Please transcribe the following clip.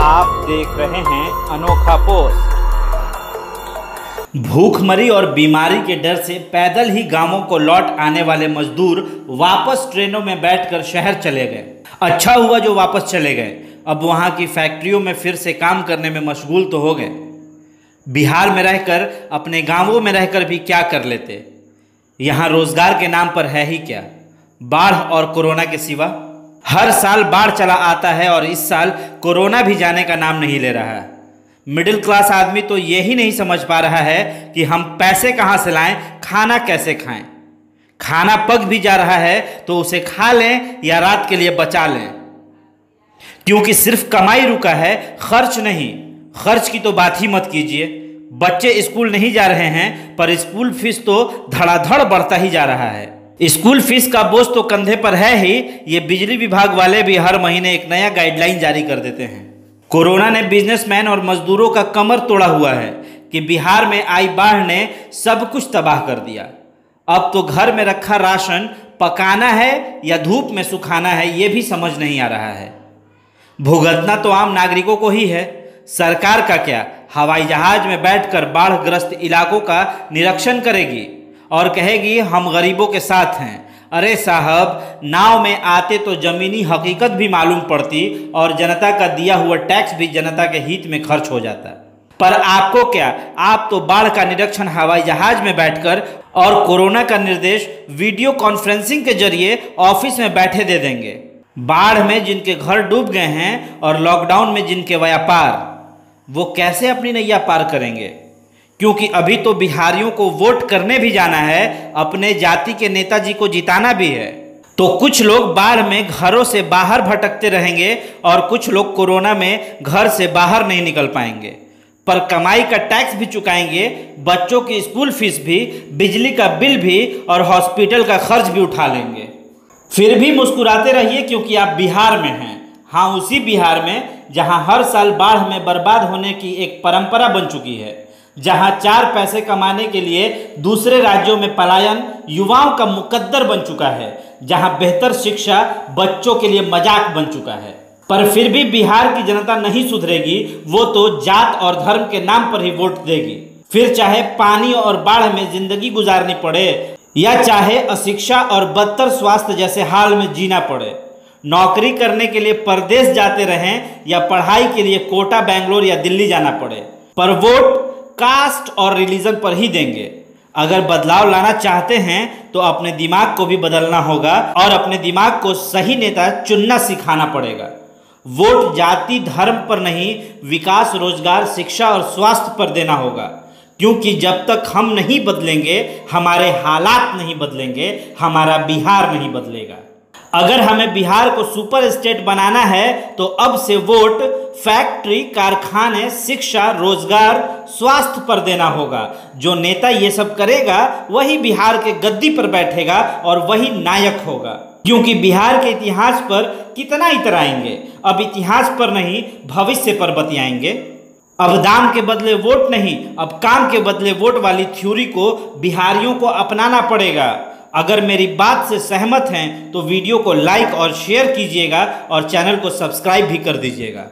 आप देख रहे हैं अनोखा पोस्ट। भूखमरी और बीमारी के डर से पैदल ही गांवों को लौट आने वाले मजदूर वापस ट्रेनों में बैठकर शहर चले गए। अच्छा हुआ जो वापस चले गए, अब वहां की फैक्ट्रियों में फिर से काम करने में मशगूल तो हो गए। बिहार में रहकर अपने गांवों में रहकर भी क्या कर लेते। यहाँ रोजगार के नाम पर है ही क्या, बाढ़ और कोरोना के सिवा। हर साल बाढ़ चला आता है और इस साल कोरोना भी जाने का नाम नहीं ले रहा है। मिडिल क्लास आदमी तो यही नहीं समझ पा रहा है कि हम पैसे कहाँ से लाएं, खाना कैसे खाएं। खाना पक भी जा रहा है तो उसे खा लें या रात के लिए बचा लें, क्योंकि सिर्फ कमाई रुका है, खर्च नहीं। खर्च की तो बात ही मत कीजिए। बच्चे स्कूल नहीं जा रहे हैं पर स्कूल फीस तो धड़ाधड़ बढ़ता ही जा रहा है। स्कूल फीस का बोझ तो कंधे पर है ही, ये बिजली विभाग वाले भी हर महीने एक नया गाइडलाइन जारी कर देते हैं। कोरोना ने बिजनेसमैन और मजदूरों का कमर तोड़ा हुआ है कि बिहार में आई बाढ़ ने सब कुछ तबाह कर दिया। अब तो घर में रखा राशन पकाना है या धूप में सुखाना है, ये भी समझ नहीं आ रहा है। भुगतना तो आम नागरिकों को ही है। सरकार का क्या, हवाई जहाज में बैठकर बाढ़ग्रस्त इलाकों का निरीक्षण करेगी और कहेगी हम गरीबों के साथ हैं। अरे साहब, नाव में आते तो जमीनी हकीकत भी मालूम पड़ती और जनता का दिया हुआ टैक्स भी जनता के हित में खर्च हो जाता। पर आपको क्या, आप तो बाढ़ का निरीक्षण हवाई जहाज में बैठकर और कोरोना का निर्देश वीडियो कॉन्फ्रेंसिंग के जरिए ऑफिस में बैठे दे देंगे। बाढ़ में जिनके घर डूब गए हैं और लॉकडाउन में जिनके व्यापार, वो कैसे अपनी नैया पार करेंगे? क्योंकि अभी तो बिहारियों को वोट करने भी जाना है, अपने जाति के नेताजी को जिताना भी है। तो कुछ लोग बाढ़ में घरों से बाहर भटकते रहेंगे और कुछ लोग कोरोना में घर से बाहर नहीं निकल पाएंगे, पर कमाई का टैक्स भी चुकाएंगे, बच्चों की स्कूल फीस भी, बिजली का बिल भी और हॉस्पिटल का खर्च भी उठा लेंगे। फिर भी मुस्कुराते रहिए क्योंकि आप बिहार में हैं। हाँ, उसी बिहार में जहां हर साल बाढ़ में बर्बाद होने की एक परंपरा बन चुकी है, जहां 4 पैसे कमाने के लिए दूसरे राज्यों में पलायन युवाओं का मुकद्दर बन चुका है, जहां बेहतर शिक्षा बच्चों के लिए मजाक बन चुका है। पर फिर भी बिहार की जनता नहीं सुधरेगी। वो तो जात और धर्म के नाम पर ही वोट देगी, फिर चाहे पानी और बाढ़ में जिंदगी गुजारनी पड़े या चाहे अशिक्षा और बदतर स्वास्थ्य जैसे हाल में जीना पड़े। नौकरी करने के लिए परदेश जाते रहें या पढ़ाई के लिए कोटा, बेंगलोर या दिल्ली जाना पड़े, पर वोट कास्ट और रिलीजन पर ही देंगे। अगर बदलाव लाना चाहते हैं तो अपने दिमाग को भी बदलना होगा और अपने दिमाग को सही नेता चुनना सिखाना पड़ेगा। वोट जाति धर्म पर नहीं, विकास, रोजगार, शिक्षा और स्वास्थ्य पर देना होगा, क्योंकि जब तक हम नहीं बदलेंगे, हमारे हालात नहीं बदलेंगे, हमारा बिहार नहीं बदलेगा। अगर हमें बिहार को सुपर स्टेट बनाना है तो अब से वोट फैक्ट्री, कारखाने, शिक्षा, रोजगार, स्वास्थ्य पर देना होगा। जो नेता ये सब करेगा वही बिहार के गद्दी पर बैठेगा और वही नायक होगा। क्योंकि बिहार के इतिहास पर कितना इतराएंगे, अब इतिहास पर नहीं भविष्य पर बतियाएंगे। अब दाम के बदले वोट नहीं, अब काम के बदले वोट वाली थ्योरी को बिहारियों को अपनाना पड़ेगा। अगर मेरी बात से सहमत हैं तो वीडियो को लाइक और शेयर कीजिएगा और चैनल को सब्सक्राइब भी कर दीजिएगा।